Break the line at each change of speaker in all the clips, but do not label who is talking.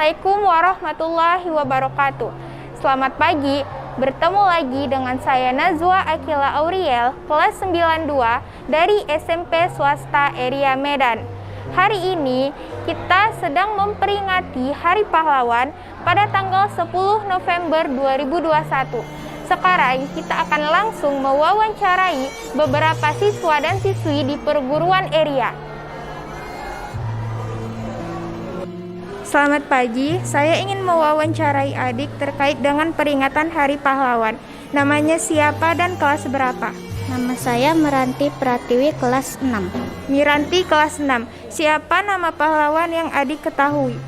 Assalamualaikum warahmatullahi wabarakatuh. Selamat pagi, bertemu lagi dengan saya Nazwa Akila Auriel, kelas 92 dari SMP Swasta Area Medan. Hari ini kita sedang memperingati Hari Pahlawan pada tanggal 10 November 2021. Sekarang kita akan langsung mewawancarai beberapa siswa dan siswi di perguruan Area. Selamat pagi, saya ingin mewawancarai adik terkait dengan peringatan Hari Pahlawan. Namanya siapa dan kelas berapa?
Nama saya Miranti Pratiwi, kelas 6.
Miranti, kelas 6. Siapa nama pahlawan yang adik ketahui?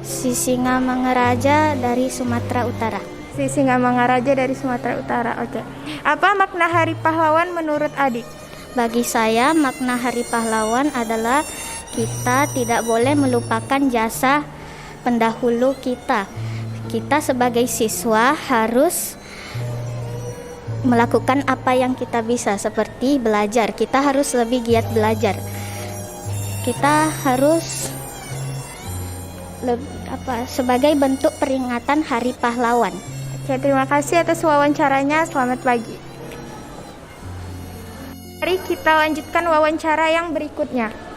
Sisingamangaraja dari Sumatera Utara.
Sisingamangaraja dari Sumatera Utara, oke. Apa makna Hari Pahlawan menurut adik?
Bagi saya, makna Hari Pahlawan adalah kita tidak boleh melupakan jasa pendahulu kita. Kita sebagai siswa harus melakukan apa yang kita bisa, seperti belajar. Kita harus lebih giat belajar. Kita harus sebagai bentuk peringatan Hari Pahlawan.
Oke, terima kasih atas wawancaranya. Selamat pagi. Mari kita lanjutkan wawancara yang berikutnya.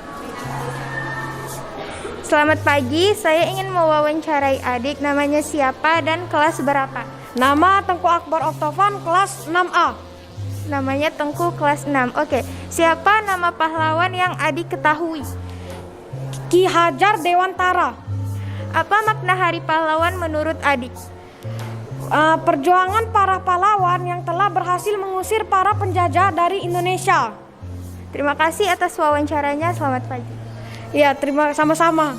Selamat pagi, saya ingin mewawancarai adik. Namanya siapa dan kelas berapa?
Nama Tengku Akbar Oktavan, kelas 6A.
Namanya Tengku, kelas 6. Oke, siapa nama pahlawan yang adik ketahui?
Ki Hajar Dewantara.
Apa makna Hari Pahlawan menurut adik?
Perjuangan para pahlawan yang telah berhasil mengusir para penjajah dari Indonesia.
Terima kasih atas wawancaranya. Selamat pagi.
Ya, sama-sama.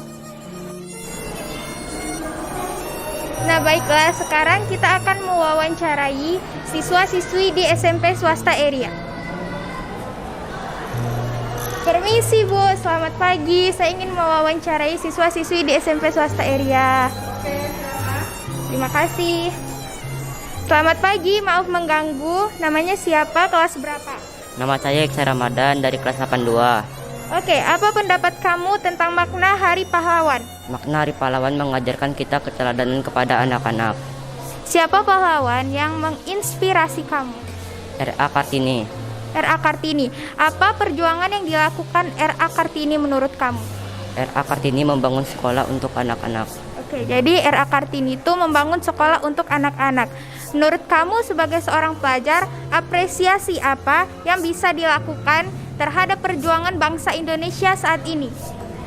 Nah, baiklah, sekarang kita akan mewawancarai siswa-siswi di SMP Swasta Area. Permisi Bu, selamat pagi. Saya ingin mewawancarai siswa-siswi di SMP Swasta Area. Terima kasih. Selamat pagi, maaf mengganggu. Namanya siapa, kelas berapa?
Nama saya Iksan Ramadan dari kelas 82.
Oke, apa pendapat kamu tentang makna Hari Pahlawan?
Makna Hari Pahlawan mengajarkan kita keteladanan kepada anak-anak.
Siapa pahlawan yang menginspirasi kamu?
R.A. Kartini.
R.A. Kartini. Apa perjuangan yang dilakukan R.A. Kartini menurut kamu?
R.A. Kartini membangun sekolah untuk anak-anak.
Oke, jadi R.A. Kartini itu membangun sekolah untuk anak-anak. Menurut kamu sebagai seorang pelajar, apresiasi apa yang bisa dilakukan terhadap perjuangan bangsa Indonesia saat ini?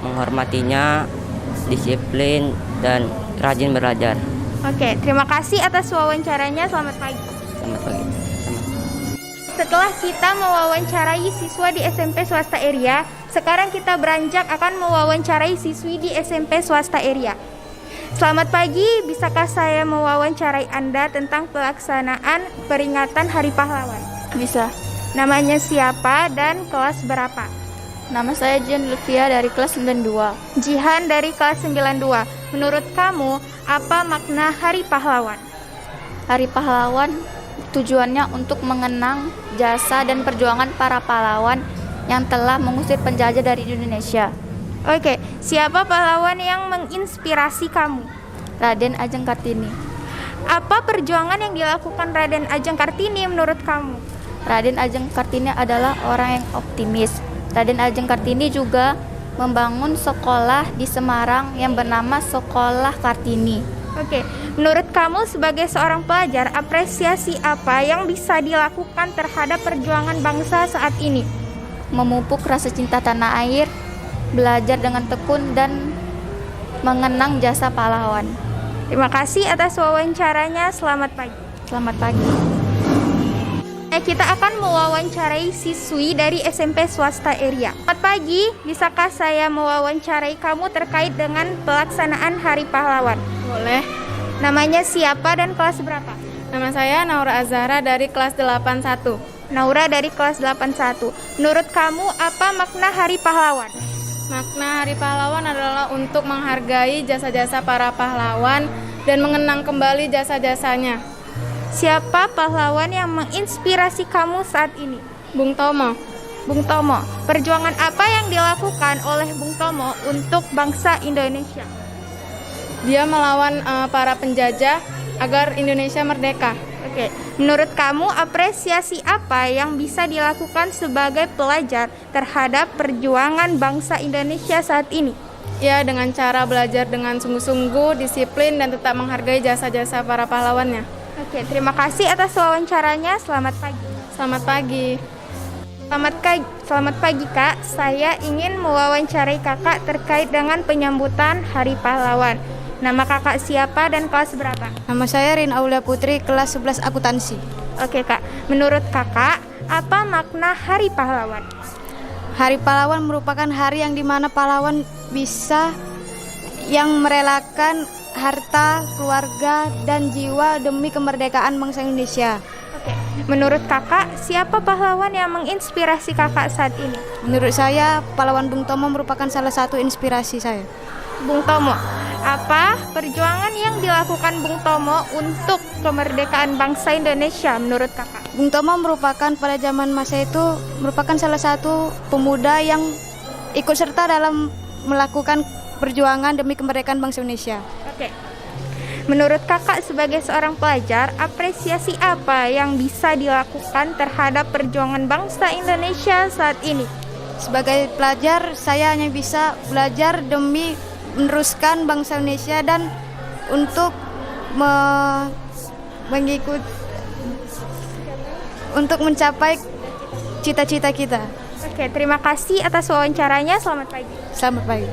Menghormatinya, disiplin, dan rajin belajar.
Oke, terima kasih atas wawancaranya. Selamat pagi.
Selamat pagi.
Setelah kita mewawancarai siswa di SMP Swasta Area, sekarang kita beranjak akan mewawancarai siswi di SMP Swasta Area. Selamat pagi, bisakah saya mewawancarai Anda tentang pelaksanaan peringatan Hari Pahlawan?
Bisa.
Namanya siapa dan kelas berapa?
Nama saya Jihan Lutfia dari kelas 92.
Jihan dari kelas 92. Menurut kamu, apa makna Hari Pahlawan?
Hari Pahlawan tujuannya untuk mengenang jasa dan perjuangan para pahlawan yang telah mengusir penjajah dari Indonesia.
Oke, siapa pahlawan yang menginspirasi kamu?
Raden Ajeng Kartini.
Apa perjuangan yang dilakukan Raden Ajeng Kartini menurut kamu?
Raden Ajeng Kartini adalah orang yang optimis. Raden Ajeng Kartini juga membangun sekolah di Semarang yang bernama Sekolah Kartini.
Oke, menurut kamu sebagai seorang pelajar, apresiasi apa yang bisa dilakukan terhadap perjuangan bangsa saat ini?
Memupuk rasa cinta tanah air, belajar dengan tekun, dan mengenang jasa pahlawan.
Terima kasih atas wawancaranya. Selamat pagi.
Selamat pagi.
Kita akan mewawancarai siswi dari SMP Swasta Area. Selamat pagi, bisakah saya mewawancarai kamu terkait dengan pelaksanaan Hari Pahlawan?
Boleh.
Namanya siapa dan kelas berapa?
Nama saya Naura Azhara dari kelas 81.
Naura dari kelas 81. Menurut kamu, apa makna Hari Pahlawan?
Makna Hari Pahlawan adalah untuk menghargai jasa-jasa para pahlawan dan mengenang kembali jasa-jasanya.
Siapa pahlawan yang menginspirasi kamu saat ini?
Bung Tomo.
Bung Tomo, perjuangan apa yang dilakukan oleh Bung Tomo untuk bangsa Indonesia?
Dia melawan para penjajah agar Indonesia merdeka.
Oke, menurut kamu apresiasi apa yang bisa dilakukan sebagai pelajar terhadap perjuangan bangsa Indonesia saat ini?
Ya, dengan cara belajar dengan sungguh-sungguh, disiplin, dan tetap menghargai jasa-jasa para pahlawannya.
Oke, terima kasih atas wawancaranya. Selamat pagi.
Selamat pagi.
Selamat pagi Kak. Saya ingin mewawancarai Kakak terkait dengan penyambutan Hari Pahlawan. Nama Kakak siapa dan kelas berapa?
Nama saya Rin Aulia Putri, kelas 11 akuntansi.
Oke Kak, menurut Kakak, apa makna Hari Pahlawan?
Hari Pahlawan merupakan hari yang dimana pahlawan bisa yang merelakan harta, keluarga, dan jiwa demi kemerdekaan bangsa Indonesia.
Oke, menurut Kakak, siapa pahlawan yang menginspirasi Kakak saat ini?
Menurut saya, pahlawan Bung Tomo merupakan salah satu inspirasi saya.
Bung Tomo, apa perjuangan yang dilakukan Bung Tomo untuk kemerdekaan bangsa Indonesia menurut Kakak?
Bung Tomo merupakan pada zaman masa itu merupakan salah satu pemuda yang ikut serta dalam melakukan perjuangan demi kemerdekaan bangsa Indonesia.
Oke. Menurut Kakak sebagai seorang pelajar, apresiasi apa yang bisa dilakukan terhadap perjuangan bangsa Indonesia saat ini?
Sebagai pelajar, saya hanya bisa belajar demi meneruskan bangsa Indonesia dan untuk untuk mencapai cita-cita kita.
Oke, terima kasih atas wawancaranya. Selamat pagi.
Selamat pagi.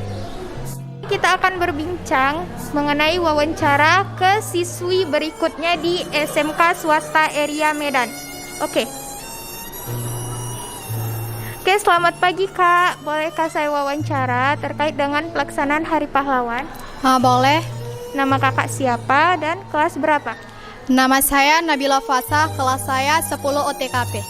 Kita akan berbincang mengenai wawancara ke siswi berikutnya di SMK Swasta Area Medan. Oke, selamat pagi Kak. Bolehkah saya wawancara terkait dengan pelaksanaan Hari Pahlawan?
Boleh.
Nama Kakak siapa dan kelas berapa?
Nama saya Nabila Fasa, kelas saya 10 OTKP.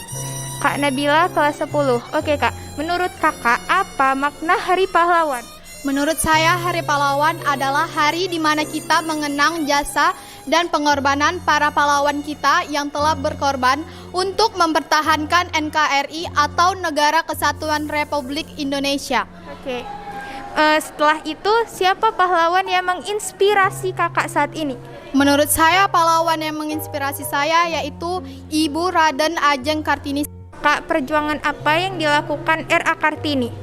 Kak Nabila kelas 10. Oke Kak, menurut Kakak apa makna Hari Pahlawan?
Menurut saya, Hari Pahlawan adalah hari di mana kita mengenang jasa dan pengorbanan para pahlawan kita yang telah berkorban untuk mempertahankan NKRI atau Negara Kesatuan Republik Indonesia.
Oke. Setelah itu, siapa pahlawan yang menginspirasi Kakak saat ini?
Menurut saya, pahlawan yang menginspirasi saya yaitu Ibu Raden Ajeng Kartini.
Kak, perjuangan apa yang dilakukan R.A. Kartini?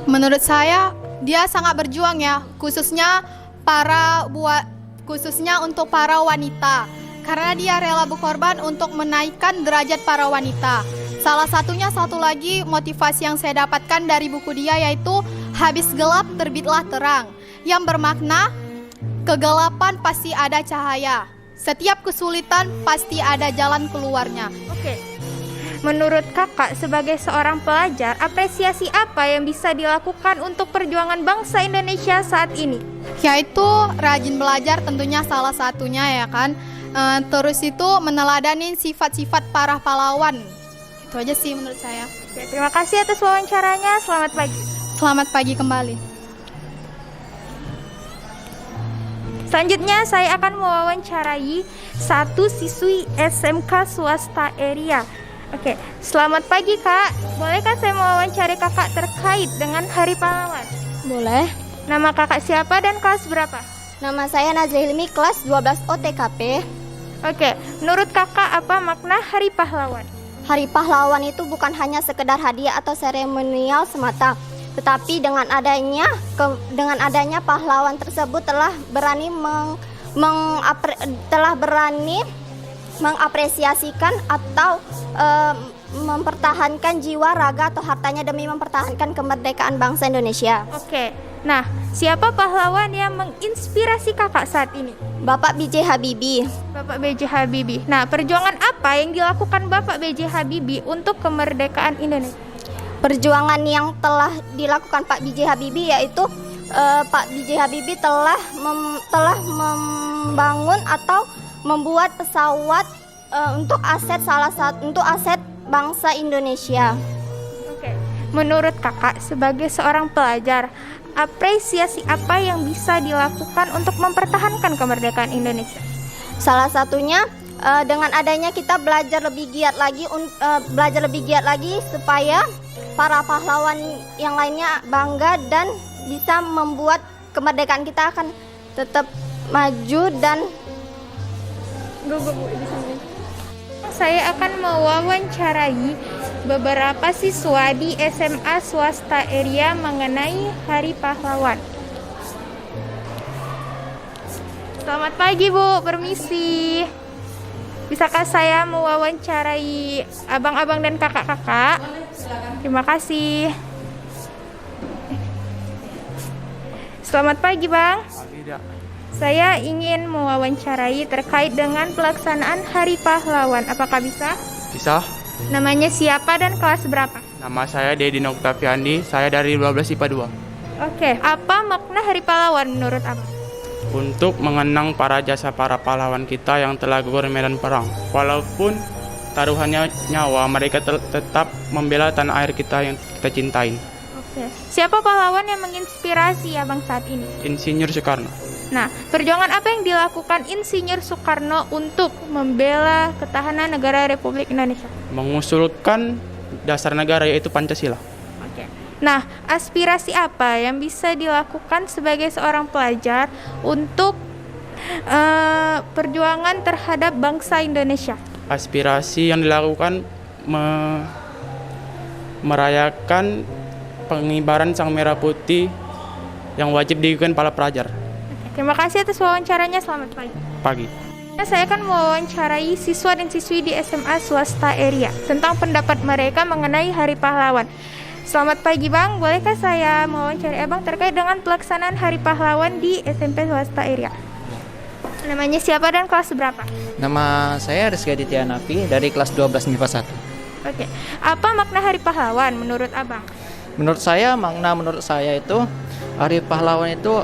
Menurut saya, dia sangat berjuang ya, khususnya untuk para wanita. Karena dia rela berkorban untuk menaikkan derajat para wanita. Salah satunya satu lagi motivasi yang saya dapatkan dari buku dia yaitu Habis gelap terbitlah terang, yang bermakna kegelapan pasti ada cahaya. Setiap kesulitan pasti ada jalan keluarnya.
Oke. Menurut Kakak sebagai seorang pelajar, apresiasi apa yang bisa dilakukan untuk perjuangan bangsa Indonesia saat ini?
Yaitu rajin belajar tentunya salah satunya ya kan. Terus itu meneladani sifat-sifat para pahlawan. Itu aja sih menurut saya.
Oke, terima kasih atas wawancaranya. Selamat pagi.
Selamat pagi kembali.
Selanjutnya saya akan mewawancarai satu siswi SMK Swasta Area. Oke, selamat pagi Kak. Bolehkah saya mewawancari Kakak terkait dengan Hari Pahlawan?
Boleh.
Nama Kakak siapa dan kelas berapa?
Nama saya Nazri Hilmi, kelas 12 OTKP.
Oke, menurut Kakak apa makna Hari Pahlawan?
Hari Pahlawan itu bukan hanya sekedar hadiah atau seremonial semata, tetapi dengan adanya pahlawan tersebut telah berani mengapresiasikan atau mempertahankan jiwa, raga atau hartanya demi mempertahankan kemerdekaan bangsa Indonesia.
Oke, nah siapa pahlawan yang menginspirasi Kakak saat ini?
Bapak B.J. Habibie.
Bapak B.J. Habibie. Nah, perjuangan apa yang dilakukan Bapak B.J. Habibie untuk kemerdekaan Indonesia?
Perjuangan yang telah dilakukan Pak B.J. Habibie yaitu Pak B.J. Habibie telah membangun atau membuat pesawat untuk aset bangsa Indonesia.
Oke. Menurut Kakak sebagai seorang pelajar, apresiasi apa yang bisa dilakukan untuk mempertahankan kemerdekaan Indonesia?
Salah satunya dengan adanya kita belajar lebih giat lagi supaya para pahlawan yang lainnya bangga dan bisa membuat kemerdekaan kita akan tetap
maju dan
Saya akan mewawancarai beberapa siswa di SMA swasta Eria mengenai Hari Pahlawan. Selamat pagi Bu, permisi. Bisakah saya mewawancarai abang-abang dan kakak-kakak? Terima kasih. Selamat pagi Bang. Saya ingin mewawancarai terkait dengan pelaksanaan Hari Pahlawan. Apakah bisa?
Bisa.
Namanya siapa dan kelas berapa?
Nama saya Dedi Noktaviandi, saya dari 12 IPA 2.
Oke, apa makna Hari Pahlawan menurut Abang?
Untuk mengenang para pahlawan kita yang telah gugur di medan perang. Walaupun taruhannya nyawa, mereka tetap membela tanah air kita yang kita cintain.
Oke. Siapa pahlawan yang menginspirasi Abang saat ini?
Insinyur Soekarno.
Nah, perjuangan apa yang dilakukan Insinyur Soekarno untuk membela ketahanan negara Republik Indonesia?
Mengusulkan dasar negara yaitu Pancasila.
Oke. Nah, aspirasi apa yang bisa dilakukan sebagai seorang pelajar untuk perjuangan terhadap bangsa Indonesia?
Aspirasi yang dilakukan merayakan pengibaran Sang Merah Putih yang wajib diikuti para pelajar.
Terima kasih atas wawancaranya, selamat pagi. Saya akan mewawancarai siswa dan siswi di SMA swasta Eria tentang pendapat mereka mengenai Hari Pahlawan. Selamat pagi Bang, bolehkah saya mewawancarai Abang terkait dengan pelaksanaan Hari Pahlawan di SMP swasta Eria? Namanya siapa dan kelas berapa?
Nama saya Rizky Aditya Nafi dari kelas 12 MIPA 1.
Oke, apa makna Hari Pahlawan menurut Abang?
Menurut saya itu Hari Pahlawan itu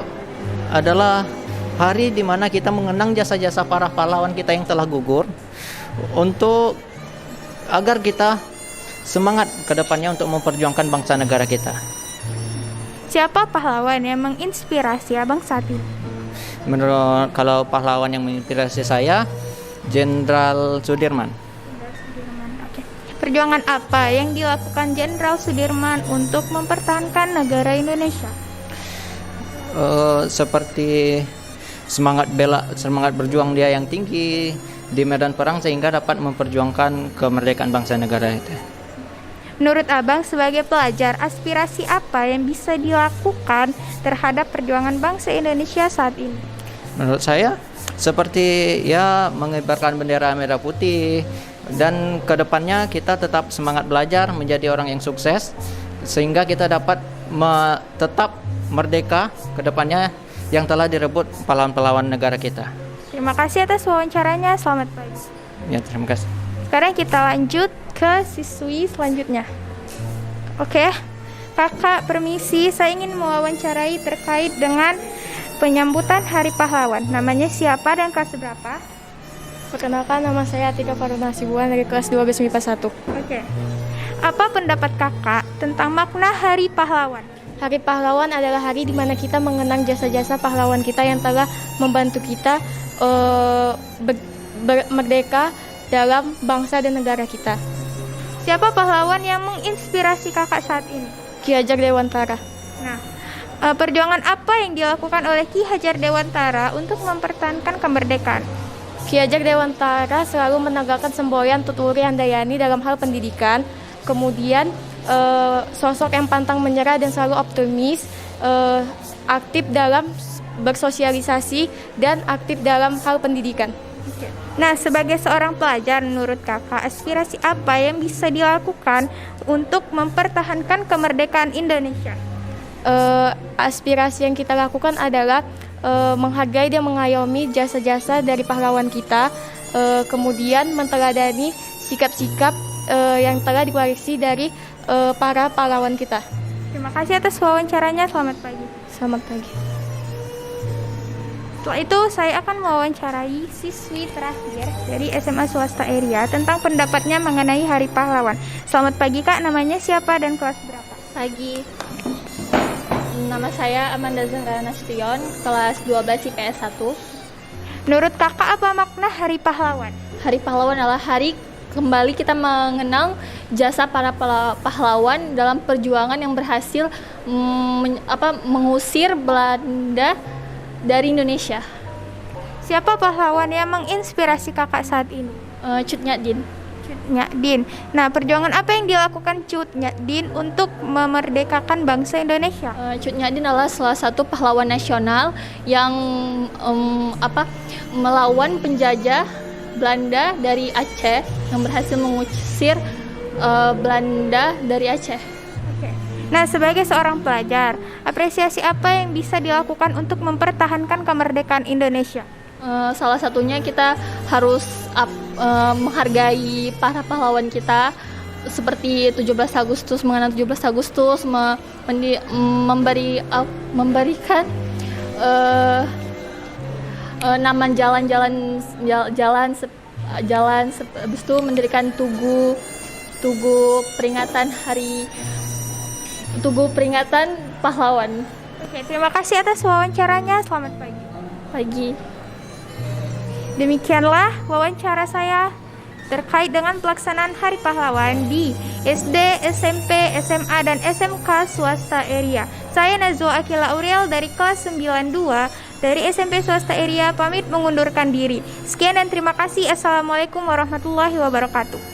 adalah hari di mana kita mengenang jasa-jasa para pahlawan kita yang telah gugur untuk agar kita semangat ke depannya untuk memperjuangkan bangsa negara kita.
Siapa pahlawan yang menginspirasi Abang saat ini?
Kalau pahlawan yang menginspirasi saya, Jenderal Sudirman.
Oke. Perjuangan apa yang dilakukan Jenderal Sudirman untuk mempertahankan negara Indonesia?
Seperti semangat berjuang dia yang tinggi di medan perang sehingga dapat memperjuangkan kemerdekaan bangsa negara itu.
Menurut Abang sebagai pelajar, aspirasi apa yang bisa dilakukan terhadap perjuangan bangsa Indonesia saat ini?
Menurut saya seperti mengibarkan bendera merah putih dan kedepannya kita tetap semangat belajar menjadi orang yang sukses sehingga kita dapat tetap merdeka ke depannya yang telah direbut pahlawan-pahlawan negara kita.
Terima kasih atas wawancaranya, selamat pagi.
Ya, terima kasih.
Sekarang kita lanjut ke siswi selanjutnya. Oke, kakak permisi, saya ingin mewawancarai terkait dengan penyambutan Hari Pahlawan. Namanya siapa dan kelas berapa?
Perkenalkan, nama saya Atika Faruna Hasibuan dari kelas 12 MIPA 1.
Oke. Apa pendapat kakak tentang makna Hari Pahlawan?
Hari Pahlawan adalah hari di mana kita mengenang jasa-jasa pahlawan kita yang telah membantu kita merdeka dalam bangsa dan negara kita.
Siapa pahlawan yang menginspirasi kakak saat ini?
Ki Hajar Dewantara.
Nah, perjuangan apa yang dilakukan oleh Ki Hajar Dewantara untuk mempertahankan kemerdekaan?
Ki Hajar Dewantara selalu menegakkan semboyan Tuturi Handayani dalam hal pendidikan. Kemudian sosok yang pantang menyerah dan selalu optimis, aktif dalam bersosialisasi dan aktif dalam hal pendidikan.
Nah, sebagai seorang pelajar, menurut kakak, aspirasi apa yang bisa dilakukan untuk mempertahankan kemerdekaan Indonesia?
Aspirasi yang kita lakukan adalah menghargai dan mengayomi jasa-jasa dari pahlawan kita, kemudian menteladani sikap-sikap yang telah dikoleksi dari para pahlawan kita.
Terima kasih atas wawancaranya, selamat pagi.
Selamat pagi.
Setelah itu saya akan mewawancarai siswi terakhir dari SMA swasta Eria tentang pendapatnya mengenai Hari Pahlawan. Selamat pagi Kak, namanya siapa dan kelas berapa?
pagi. Nama saya Amanda Zahra Nasution, kelas 12 IPS 1.
Menurut kakak apa makna Hari Pahlawan?
Hari Pahlawan adalah hari kembali kita mengenang jasa para pahlawan dalam perjuangan yang berhasil mengusir Belanda dari Indonesia.
Siapa pahlawan yang menginspirasi kakak saat ini?
Cut Nyak
Din. Nah, perjuangan apa yang dilakukan Cut Din untuk memerdekakan bangsa Indonesia?
Cut Din adalah salah satu pahlawan nasional yang melawan penjajah Belanda dari Aceh, yang berhasil mengusir Belanda dari Aceh.
Nah, sebagai seorang pelajar, apresiasi apa yang bisa dilakukan untuk mempertahankan kemerdekaan Indonesia?
Salah satunya kita harus menghargai para pahlawan kita, seperti 17 Agustus, mengenang 17 Agustus, memberikan nama jalan, habis itu mendirikan tugu peringatan pahlawan.
Oke, terima kasih atas wawancaranya. Selamat pagi. Demikianlah wawancara saya terkait dengan pelaksanaan Hari Pahlawan di SD, SMP, SMA, dan SMK swasta area. Saya Nazwa Akila Auriel dari kelas 92 dari SMP swasta area pamit mengundurkan diri. Sekian dan terima kasih. Assalamualaikum warahmatullahi wabarakatuh.